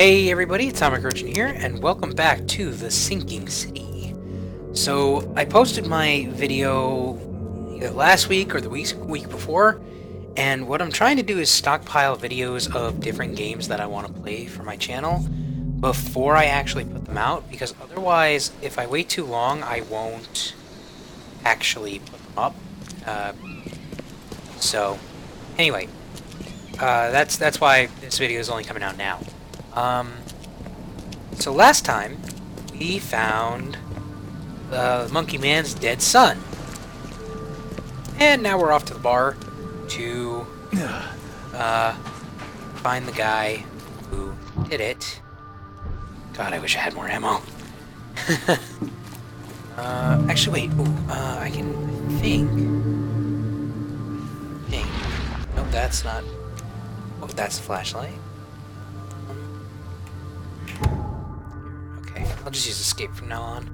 Hey everybody, it's Atomic Urchin here, and welcome back to the Sinking City. So, I posted my video either last week or the week before, and what I'm trying to do is stockpile videos of different games that I want to play for my channel before I actually put them out, because otherwise, if I wait too long, I won't actually put them up. Anyway, that's why this video is only coming out now. So last time, we found Monkey Man's dead son. And now we're off to the bar to find the guy who did it. God, I wish I had more ammo. Actually, wait. Ooh, I can think. Nope, that's not. Oh, that's the flashlight. Okay, I'll just use escape from now on.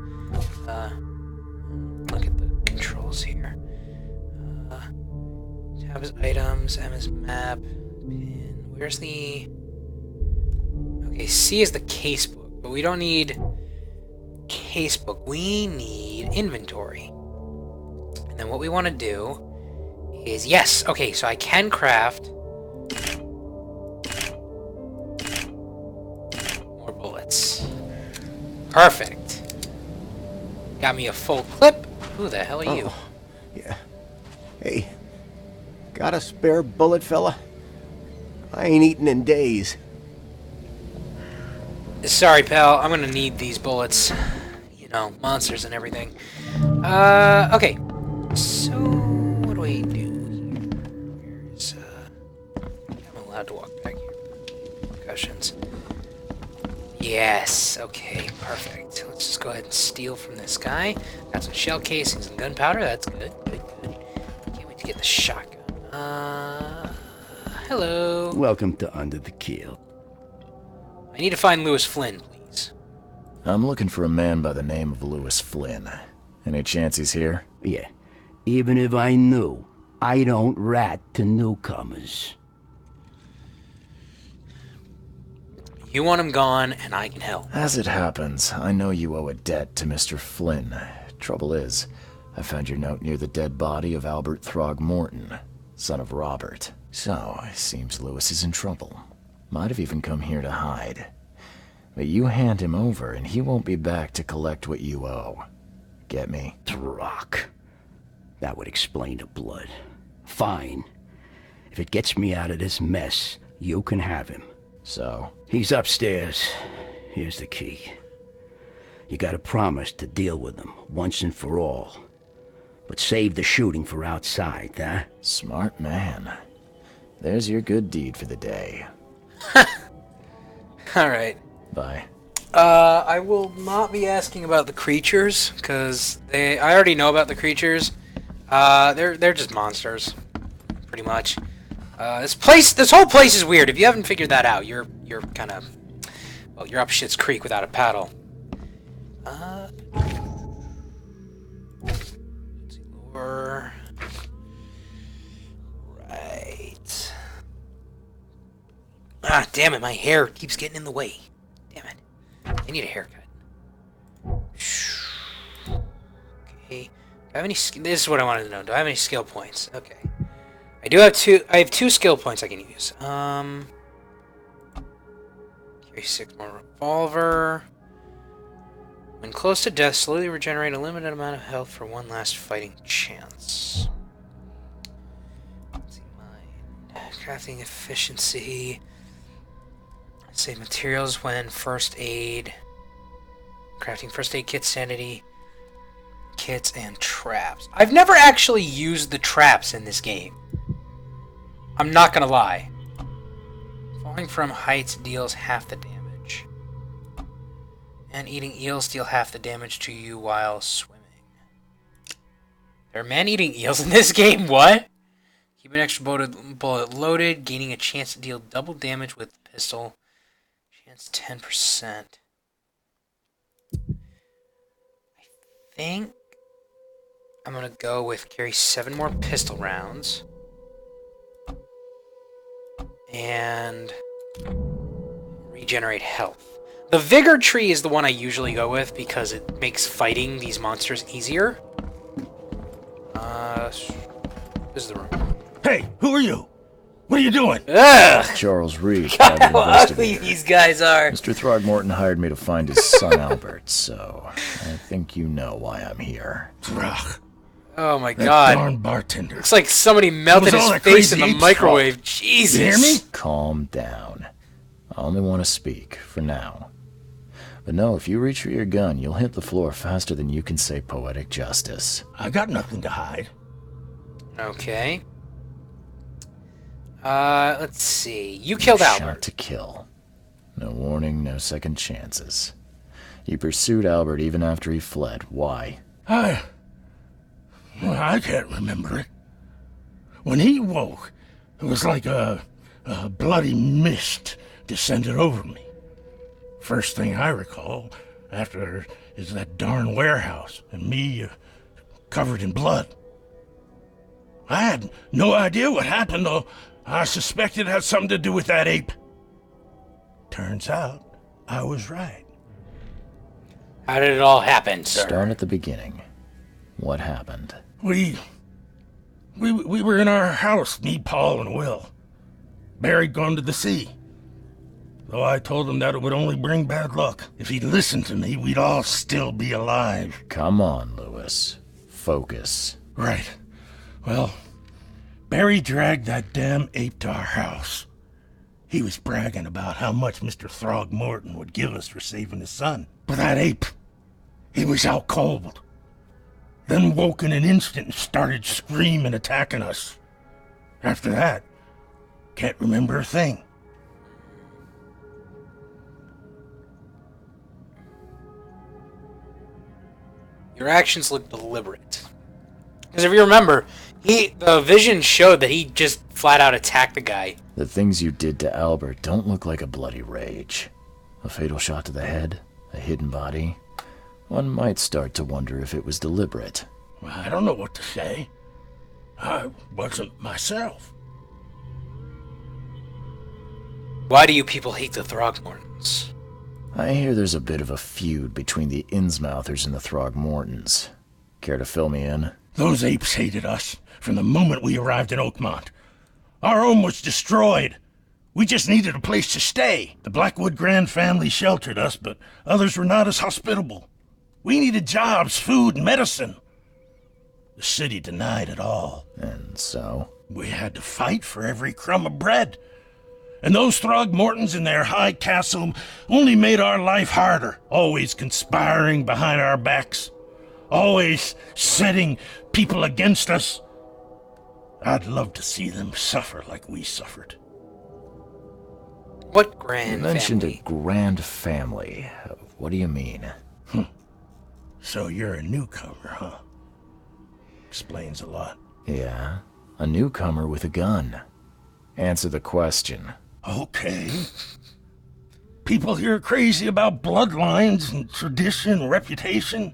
Look at the controls here. Tab is items, M is map, pin. Where's the... Okay, C is the casebook, but we don't need casebook. We need inventory. And then what we want to do is... Yes! Okay, so I can craft... more bullets. Perfect. Got me a full clip. Who the hell are you? Yeah. Hey, got a spare bullet, fella? I ain't eaten in days. Sorry, pal. I'm gonna need these bullets. You know, monsters and everything. Okay. So, what do we do here? Here's, I'm allowed to walk back here. Percussions. Yes, okay, perfect. Let's just go ahead and steal from this guy. Got some shell casings and gunpowder, that's good, good. Can't wait to get the shotgun. Hello. Welcome to Under the Keel. I need to find Lewis Flynn, please. I'm looking for a man by the name of Lewis Flynn. Any chance he's here? Yeah, even if I knew, I don't rat to newcomers. You want him gone, and I can help. As it happens, I know you owe a debt to Mr. Flynn. Trouble is, I found your note near the dead body of Albert Throgmorton, son of Robert. So, it seems Lewis is in trouble. Might have even come here to hide. But you hand him over, and he won't be back to collect what you owe. Get me? Throck. That would explain the blood. Fine. If it gets me out of this mess, you can have him. So? He's upstairs. Here's the key. You gotta promise to deal with him, once and for all. But save the shooting for outside, huh? Smart man. There's your good deed for the day. Alright. Bye. I will not be asking about the creatures, because I already know about the creatures. They're just monsters, pretty much. This whole place is weird. If you haven't figured that out, you're kind of, well, you're up shit's creek without a paddle. Let's see, lure. Right. Ah, damn it, my hair keeps getting in the way. Damn it. I need a haircut. Okay. Do I have any... This is what I wanted to know. Do I have any skill points? Okay. I do have two... I have 2 skill points I can use. Carry 6 more revolver. When close to death, slowly regenerate a limited amount of health for one last fighting chance. Let's see, mine. Crafting efficiency. Save materials when first aid. Crafting first aid kits, sanity kits, and traps. I've never actually used the traps in this game. I'm not gonna lie. Falling from heights deals half the damage. And eating eels deal half the damage to you while swimming. There are man-eating eels in this game? What? Keep an extra bullet loaded, gaining a chance to deal double damage with the pistol. Chance 10%. I think I'm gonna go with carry 7 more pistol rounds. regenerate health. The Vigor tree is the one I usually go with because it makes fighting these monsters easier. This is the room. Hey, who are you? What are you doing? Ugh! Charles Reed, God, private how ugly investigator. these guys are. Mr. Throgmorton hired me to find his son Albert, so I think you know why I'm here. Throg, Oh my that god. darn bartender. Looks like somebody melted It was all his that face in crazy the ape's microwave. fault. Jesus. You hear me? Calm down. I only want to speak, for now. But no, if you reach for your gun, you'll hit the floor faster than you can say poetic justice. I got nothing to hide. Okay. Let's see. You killed Shot Albert. to kill. No warning, no second chances. You pursued Albert even after he fled. Why? I can't remember it. When he woke, it was like a bloody mist descended over me. First thing I recall after is that darn warehouse and me covered in blood. I had no idea what happened, though. I suspected it had something to do with that ape. Turns out, I was right. How did it all happen, sir? Start at the beginning. What happened? We were in our house, me, Paul, and Will. Barry'd gone to the sea. Though I told him that it would only bring bad luck. If he'd listened to me, we'd all still be alive. Come on, Lewis. Focus. Right. Well, Barry dragged that damn ape to our house. He was bragging about how much Mr. Throgmorton would give us for saving his son. But that ape, he was out cold. Then woke in an instant and started screaming, attacking us. After that, can't remember a thing. Your actions look deliberate. Because if you remember, the vision showed that he just flat out attacked the guy. The things you did to Albert don't look like a bloody rage. A fatal shot to the head, a hidden body. One might start to wonder if it was deliberate. I don't know what to say. I wasn't myself. Why do you people hate the Throgmortons? I hear there's a bit of a feud between the Innsmouthers and the Throgmortons. Care to fill me in? Those apes hated us from the moment we arrived in Oakmont. Our home was destroyed. We just needed a place to stay. The Blackwood Grand family sheltered us, but others were not as hospitable. We needed jobs, food, and medicine. The city denied it all. And so? We had to fight for every crumb of bread. And those Throgmortons in their high castle only made our life harder, always conspiring behind our backs, always setting people against us. I'd love to see them suffer like we suffered. What grand You mentioned family? a grand family. What do you mean? So you're a newcomer, huh? Explains a lot. Yeah, a newcomer with a gun. Answer the question. Okay. People here are crazy about bloodlines and tradition and reputation.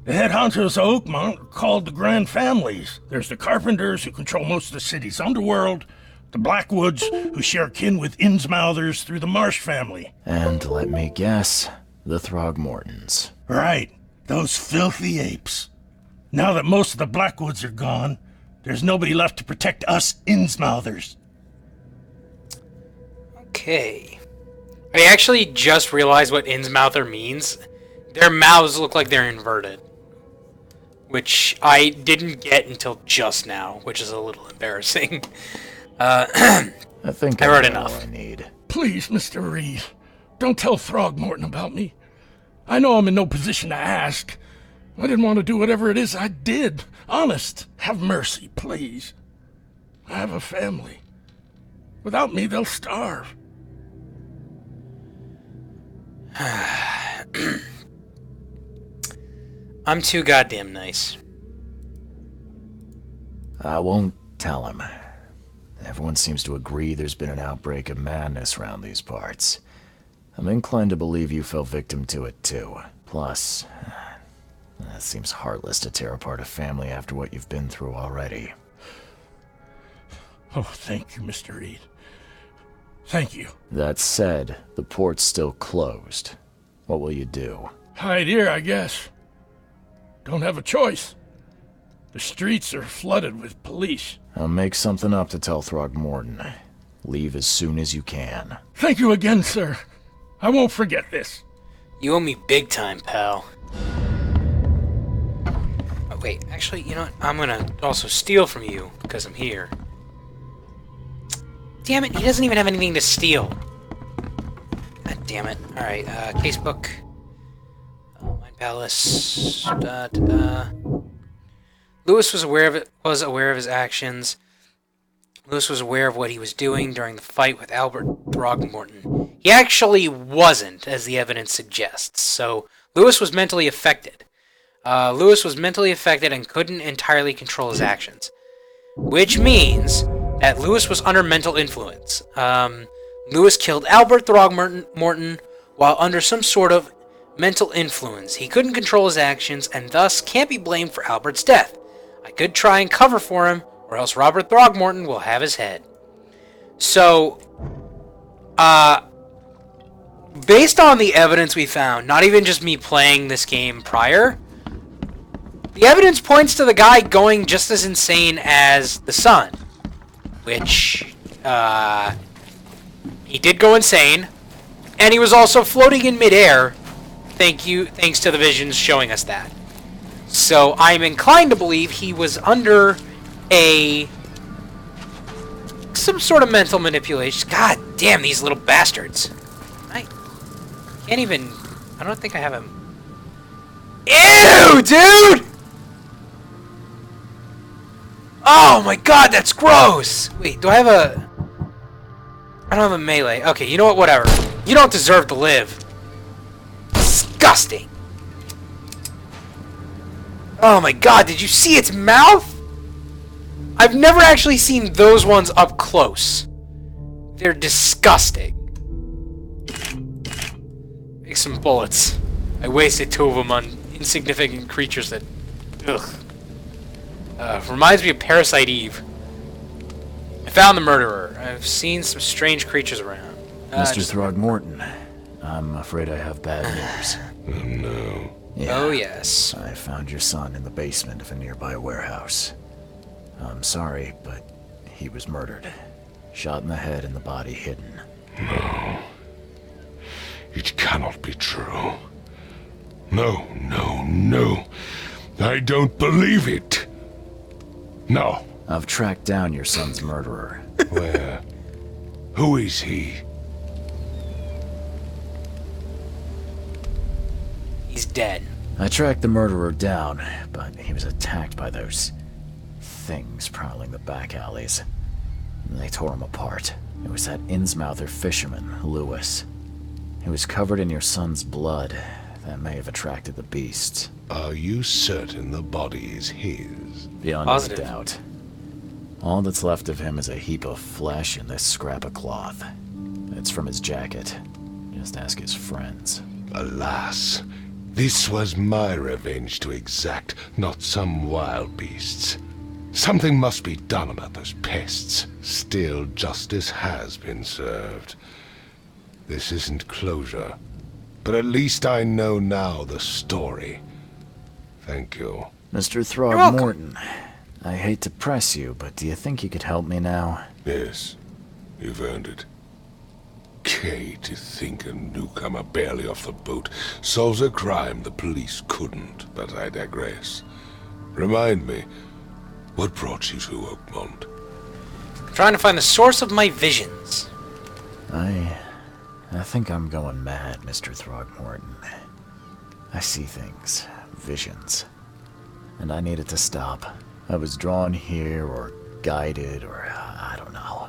The head honchos of Oakmont are called the Grand Families. There's the Carpenters, who control most of the city's underworld, the Blackwoods, who share kin with Innsmouthers through the Marsh family. And let me guess, the Throgmortons. Right, those filthy apes. Now that most of the Blackwoods are gone, there's nobody left to protect us Innsmouthers. Okay. I actually just realized what Innsmouther means. Their mouths look like they're inverted. Which I didn't get until just now, which is a little embarrassing. I think I wrote know enough. all I need. Please, Mr. Reed, don't tell Throgmorton about me. I know I'm in no position to ask. I didn't want to do whatever it is I did. Honest, have mercy, please. I have a family. Without me, they'll starve. I'm too goddamn nice. I won't tell him. Everyone seems to agree there's been an outbreak of madness around these parts. I'm inclined to believe you fell victim to it too. Plus, it seems heartless to tear apart a family after what you've been through already. Oh, thank you, Mr. Reed. Thank you. That said, the port's still closed. What will you do? Hide here, I guess. Don't have a choice. The streets are flooded with police. I'll make something up to tell Throgmorton. Leave as soon as you can. Thank you again, sir. I won't forget this. You owe me big time, pal. Oh, wait, actually, you know what? I'm gonna also steal from you, because I'm here. Damn it, he doesn't even have anything to steal. God damn it. Alright, casebook. Mind Palace. Lewis was aware of his actions. Lewis was aware of what he was doing during the fight with Albert Throgmorton. He actually wasn't, as the evidence suggests. So, Lewis was mentally affected. Lewis was mentally affected and couldn't entirely control his actions. Which means that Lewis was under mental influence. Lewis killed Albert Throgmorton while under some sort of mental influence. He couldn't control his actions and thus can't be blamed for Albert's death. I could try and cover for him, or else Robert Throgmorton will have his head. So, based on the evidence we found, not even just me playing this game prior, the evidence points to the guy going just as insane as the son. Which, he did go insane, and he was also floating in midair, thanks to the visions showing us that. So, I'm inclined to believe he was under some sort of mental manipulation. God damn, these little bastards. I don't think I have him. Ew, dude! Oh my god, that's gross! Wait, do I have a... I don't have a melee. Okay, you know what, whatever. You don't deserve to live. Disgusting! Oh my god, did you see its mouth? I've never actually seen those ones up close. They're disgusting. Make some bullets. I wasted 2 of them on insignificant creatures that... Ugh. Reminds me of Parasite Eve. I found the murderer. I've seen some strange creatures around. Mr. Throgmorton, I'm afraid I have bad news. Oh, no. Yeah, Oh, yes. I found your son in the basement of a nearby warehouse. I'm sorry, but he was murdered. Shot in the head and the body hidden. No. It cannot be true. No, no, no. I don't believe it. No. I've tracked down your son's murderer. Where? Who is he? He's dead. I tracked the murderer down, but he was attacked by those things prowling the back alleys. They tore him apart. It was that Innsmouther fisherman, Lewis. He was covered in your son's blood. That may have attracted the beasts. Are you certain the body is his? Beyond Positive. any doubt. All that's left of him is a heap of flesh and this scrap of cloth. It's from his jacket. Just ask his friends. Alas, this was my revenge to exact, not some wild beast's. Something must be done about those pests. Still, justice has been served. This isn't closure, but at least I know now the story. Thank you. Mr. welcome. Throgmorton, I hate to press you, but do you think you could help me now? Yes, you've earned it. Kay, to think a newcomer barely off the boat solves a crime the police couldn't, but I digress. Remind me, what brought you to Oakmont? I'm trying to find the source of my visions. I think I'm going mad, Mr. Throgmorton. I see things, visions, and I needed to stop. I was drawn here, or guided, or I don't know.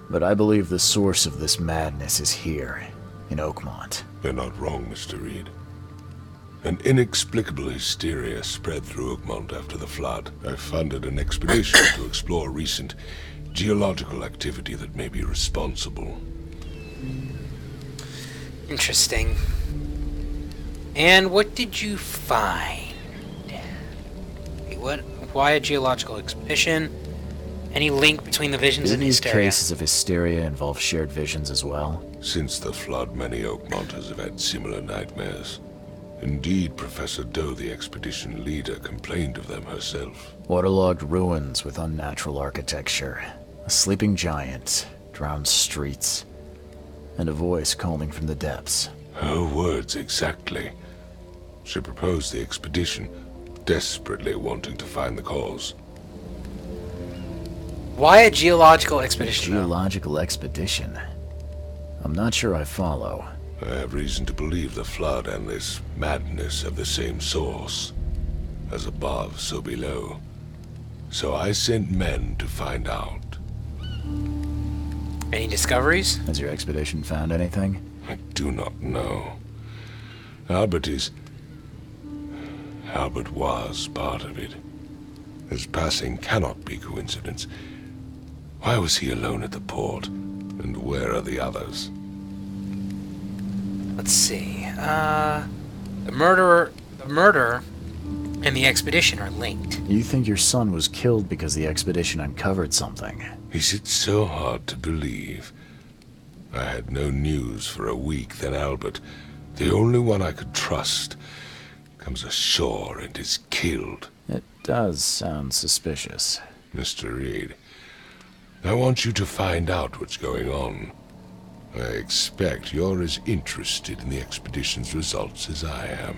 But I believe the source of this madness is here, in Oakmont. You're not wrong, Mr. Reed. An inexplicable hysteria spread through Oakmont after the flood. I funded an expedition to explore recent geological activity that may be responsible. Interesting. And what did you find? Wait, what? Why a geological expedition? Any link between the visions Do and these hysteria? cases of hysteria involve shared visions as well? Since the flood, many Oakmonters have had similar nightmares. Indeed, Professor Doe, the expedition leader, complained of them herself. Waterlogged ruins with unnatural architecture, a sleeping giant, drowned streets, and a voice calling from the depths. Her words exactly. She proposed the expedition, desperately wanting to find the cause. Why a geological expedition? though? Geological expedition? I'm not sure I follow. I have reason to believe the flood and this madness have the same source. As above, so below. So I sent men to find out. Any discoveries? Has your expedition found anything? I do not know. Albert was part of it. His passing cannot be coincidence. Why was he alone at the port? And where are the others? Let's see. The murder and the expedition are linked. You think your son was killed because the expedition uncovered something? Is it so hard to believe? I had no news for a week, then Albert, the only one I could trust, comes ashore and is killed. It does sound suspicious. Mr. Reed, I want you to find out what's going on. I expect you're as interested in the expedition's results as I am.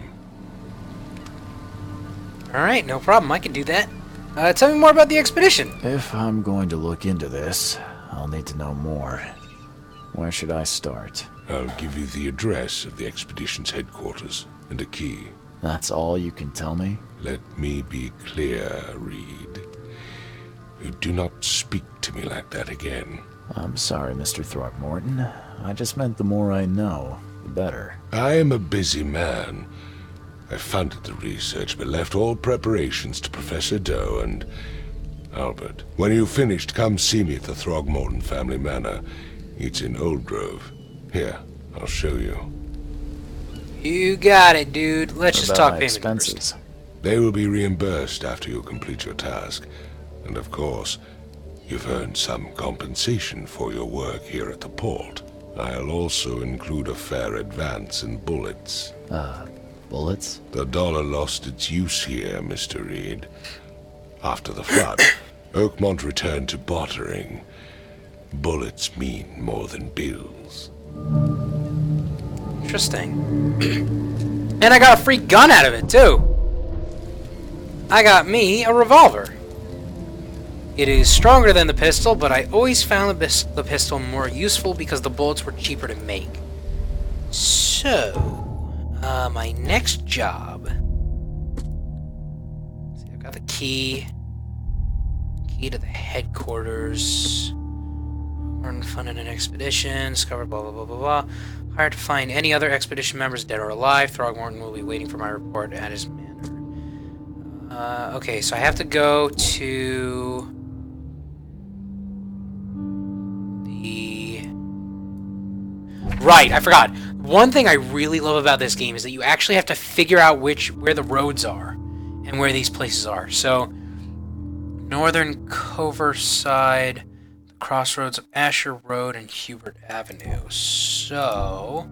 Alright, no problem. I can do that. Tell me more about the expedition. If I'm going to look into this, I'll need to know more. Where should I start? I'll give you the address of the expedition's headquarters and a key. That's all you can tell me? Let me be clear, Reed. You do not speak to me like that again. I'm sorry, Mr. Throckmorton. I just meant the more I know, the better. I am a busy man. I funded the research, but left all preparations to Professor Doe and Albert. When you've finished, come see me at the Throgmorton family manor. It's in Old Grove. Here, I'll show you. You got it, dude. Let's just What talk about my payment first. expenses? They will be reimbursed after you complete your task. And of course, you've earned some compensation for your work here at the port. I'll also include a fair advance in bullets. Bullets? The dollar lost its use here, Mr. Reed. After the flood, Oakmont returned to bartering. Bullets mean more than bills. Interesting. And I got a free gun out of it, too. I got me a revolver. It is stronger than the pistol, but I always found the pistol more useful because the bullets were cheaper to make. So, my next job. Let's see, I've got the key. Key to the headquarters. Martin funded an expedition. Discovered blah blah blah blah blah. Hired to find any other expedition members, dead or alive. Throgmorton will be waiting for my report at his manor. Okay, so I have to go to the... Right, I forgot. One thing I really love about this game is that you actually have to figure out where the roads are and where these places are. So, Northern Coverside, the crossroads of Asher Road and Hubert Avenue. So,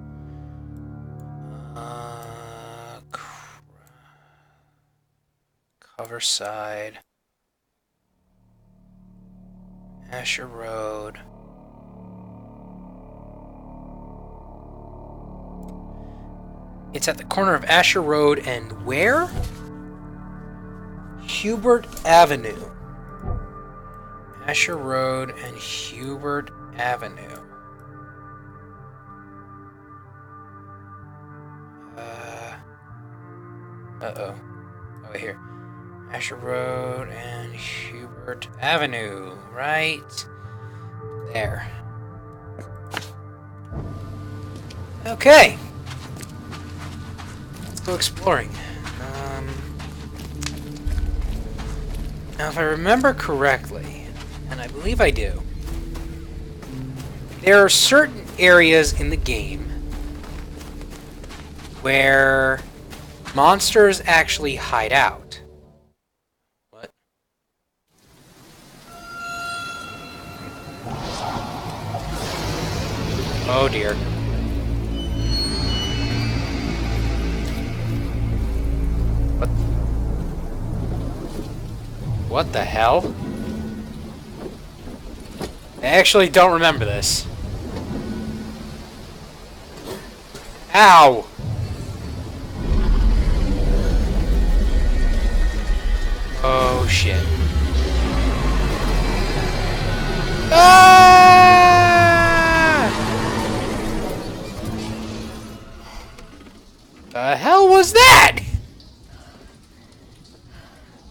Coverside, Asher Road. It's at the corner of Asher Road and where? Hubert Avenue. Asher Road and Hubert Avenue. Uh-oh. Oh, wait, here. Asher Road and Hubert Avenue. Right there. Okay. Let's go exploring. Now, if I remember correctly, and I believe I do, there are certain areas in the game where monsters actually hide out. What? Oh dear. What the hell? I actually don't remember this. Ow! Oh shit. Ah! The hell was that?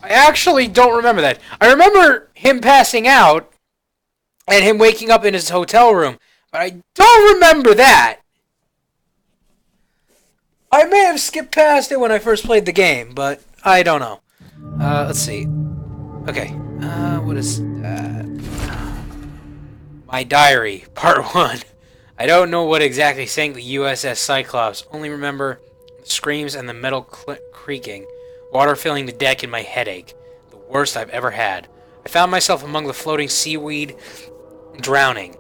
I actually don't remember that. I remember him passing out and him waking up in his hotel room, but I don't remember that. I may have skipped past it when I first played the game, but I don't know. Let's see. Okay, what is that? My diary, part 1. I don't know what exactly sank the USS Cyclops, only remember the screams and the metal creaking, water filling the deck and my headache, the worst I've ever had. I found myself among the floating seaweed, drowning.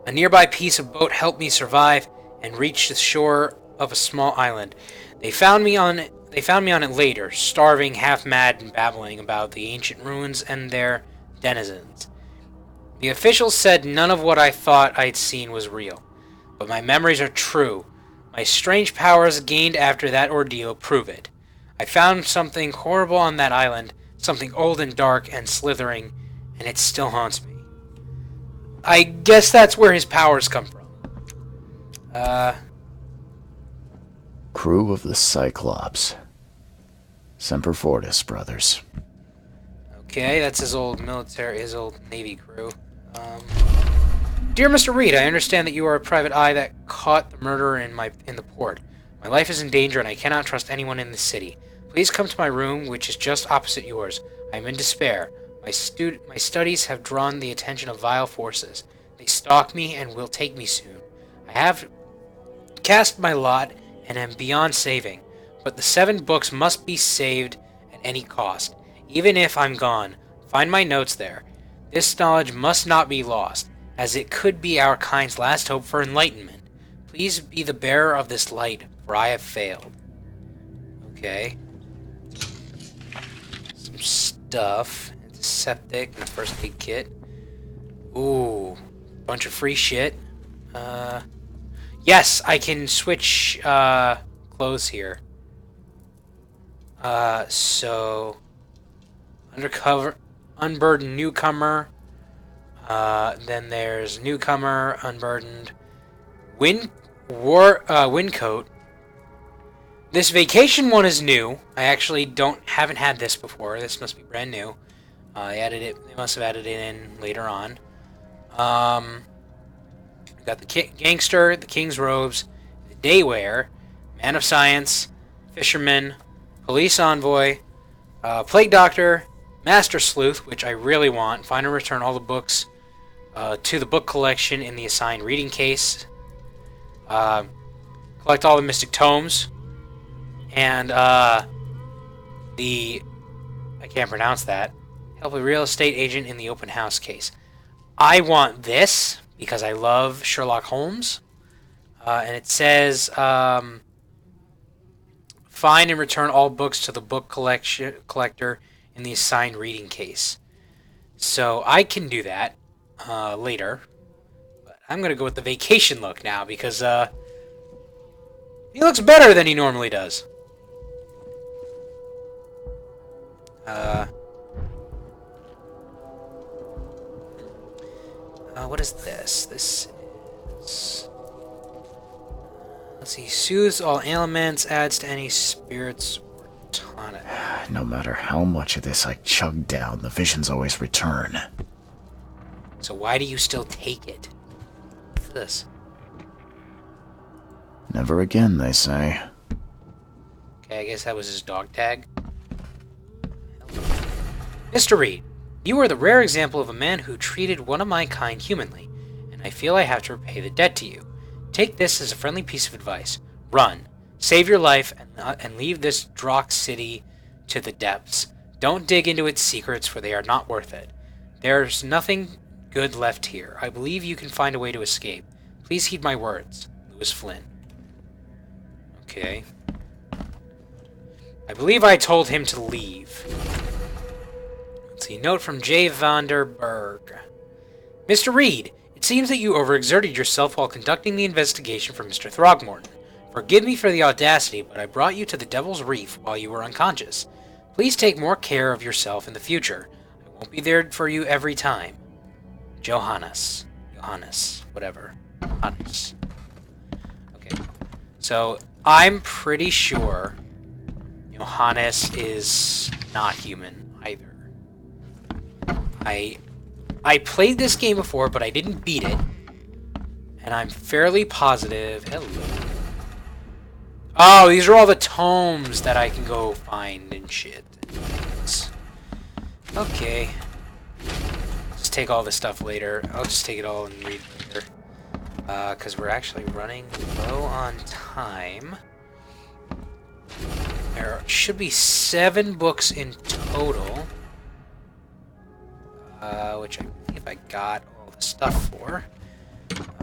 A nearby piece of boat helped me survive and reach the shore of a small island. They found me on it later, starving, half mad, and babbling about the ancient ruins and their denizens. The officials said none of what I thought I'd seen was real, but my memories are true. My strange powers gained after that ordeal prove it. I found something horrible on that island, something old and dark and slithering, and it still haunts me. I guess that's where his powers come from. Crew of the Cyclops. Semper Fortis, brothers. Okay, that's his old Navy crew. Dear Mr. Reed, I understand that you are a private eye that caught the murderer in the port. My life is in danger and I cannot trust anyone in the city. Please come to my room, which is just opposite yours. I am in despair. My studies have drawn the attention of vile forces. They stalk me and will take me soon. I have cast my lot and am beyond saving, but the 7 books must be saved at any cost. Even if I'm gone, find my notes there. This knowledge must not be lost, as it could be our kind's last hope for enlightenment. Please be the bearer of this light, for I have failed. Okay. Some stuff. Antiseptic, and first aid kit. Ooh. Bunch of free shit. Yes, I can switch clothes here. So undercover, unburdened newcomer. Then there's newcomer, unburdened, windcoat. This vacation one is new. I actually haven't had this before. This must be brand new. They must have added it in later on. Got the gangster, the king's robes, the daywear, man of science, fisherman, police envoy, plague doctor, master sleuth, which I really want. Find and return all the books to the book collection in the assigned reading case. Collect all the mystic tomes. And I can't pronounce that. Help a real estate agent in the open house case. I want this because I love Sherlock Holmes. And it says, find and return all books to the book collector in the assigned reading case. So I can do that later. But I'm going to go with the vacation look now because he looks better than he normally does. What is this? This is... Let's see. Soothes all ailments, adds to any spirits or tonic. No matter how much of this I chug down, the visions always return. So why do you still take it? What's this? Never again, they say. Okay, I guess that was his dog tag. Mr. Reed, you are the rare example of a man who treated one of my kind humanly, and I feel I have to repay the debt to you. Take this as a friendly piece of advice. Run. Save your life and leave this Drock city to the depths. Don't dig into its secrets, for they are not worth it. There's nothing good left here. I believe you can find a way to escape. Please heed my words. Lewis Flynn. Okay. I believe I told him to leave. Let's see. Note from J. Vanderberg. Mr. Reed, it seems that you overexerted yourself while conducting the investigation for Mr. Throgmorton. Forgive me for the audacity, but I brought you to the Devil's Reef while you were unconscious. Please take more care of yourself in the future. I won't be there for you every time. Johannes. Whatever. Johannes. Okay. So, I'm pretty sure Johannes is not human either. I played this game before, but I didn't beat it. And I'm fairly positive... Hello. Oh, these are all the tomes that I can go find and shit. Okay. Just take all this stuff later. I'll just take it all and read later. Because we're actually running low on time. There should be 7 books in total. Which I believe I got all the stuff for.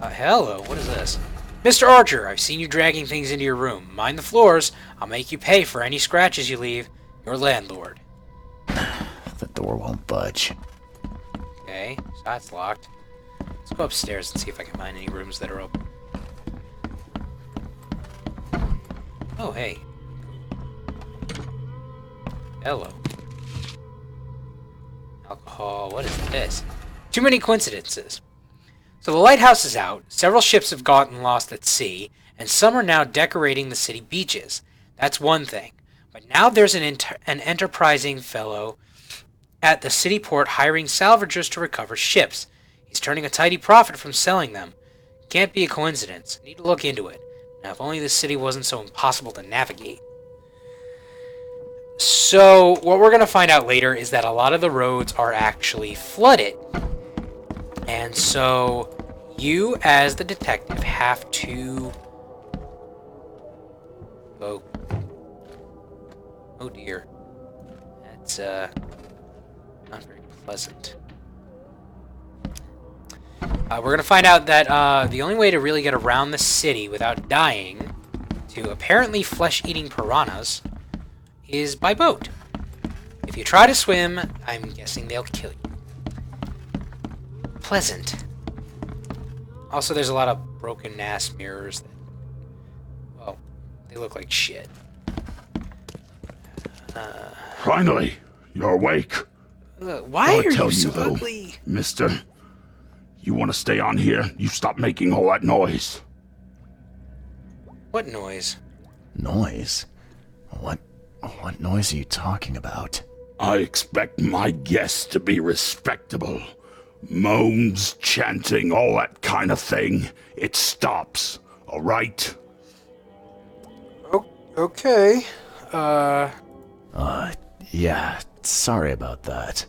Hello, what is this? Mr. Archer, I've seen you dragging things into your room. Mind the floors. I'll make you pay for any scratches you leave. Your landlord. The door won't budge. Okay, so that's locked. Let's go upstairs and see if I can find any rooms that are open. Oh, hey. Hello. Alcohol, what is this? Too many coincidences. So the lighthouse is out, several ships have gotten lost at sea, and some are now decorating the city beaches. That's one thing. But now there's an enterprising fellow at the city port hiring salvagers to recover ships. He's turning a tidy profit from selling them. Can't be a coincidence. Need to look into it. Now, if only this city wasn't so impossible to navigate. So, what we're going to find out later is that a lot of the roads are actually flooded. And so, you as the detective have to... Oh dear. That's, not very pleasant. We're going to find out that the only way to really get around the city without dying to apparently flesh-eating piranhas is by boat. If you try to swim, I'm guessing they'll kill you. Pleasant. Also, there's a lot of broken-ass mirrors that, well, they look like shit. Finally, you're awake. Why I'll are tell you so though, ugly? Mister, you want to stay on here? You stop making all that noise. What noise? Noise? What noise are you talking about? I expect my guests to be respectable. Moans, chanting, all that kind of thing. It stops, all right? Okay. Yeah, sorry about that.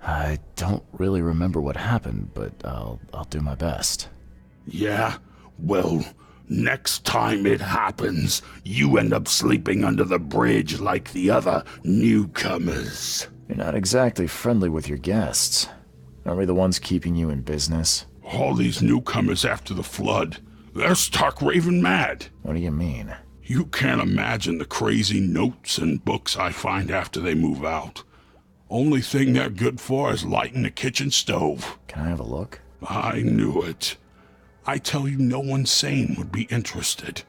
I don't really remember what happened, but I'll do my best. Yeah? Well, next time it happens, you end up sleeping under the bridge like the other newcomers. You're not exactly friendly with your guests. Aren't we the ones keeping you in business? All these newcomers after the flood, they're stark raving mad. What do you mean? You can't imagine the crazy notes and books I find after they move out. Only thing they're good for is lighting the kitchen stove. Can I have a look? I knew it. I tell you, no one sane would be interested.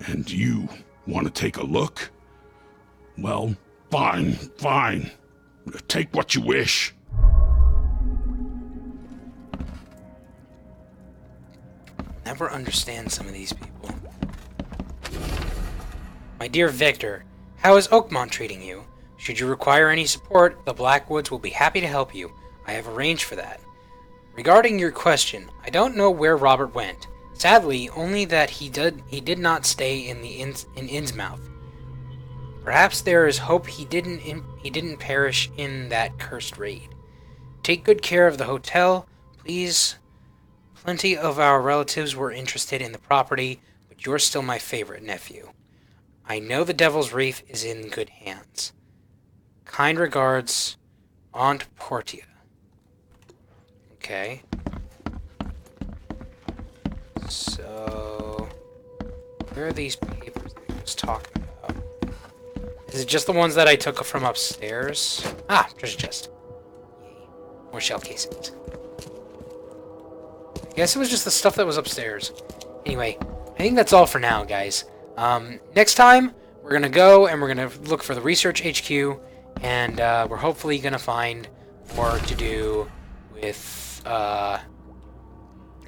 And you want to take a look? Well, fine. Take what you wish. Never understand some of these people. My dear Victor, how is Oakmont treating you? Should you require any support, the Blackwoods will be happy to help you. I have arranged for that. Regarding your question, I don't know where Robert went. Sadly, only that he did not stay in Innsmouth. Perhaps there is hope he didn't perish in that cursed raid. Take good care of the hotel, please. Plenty of our relatives were interested in the property, but you're still my favorite nephew. I know the Devil's Reef is in good hands. Kind regards, Aunt Portia. Okay. So, where are these papers that I was talking about? Is it just the ones that I took from upstairs? Ah, treasure chest. Yay. More shell casings. I guess it was just the stuff that was upstairs. Anyway, I think that's all for now, guys. Next time, we're going to go and we're going to look for the Research HQ, and we're hopefully going to find more to do with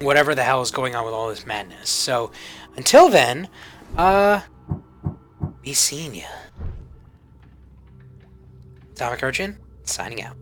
whatever the hell is going on with all this madness. So, until then, be seeing ya. Atomic Urchin, signing out.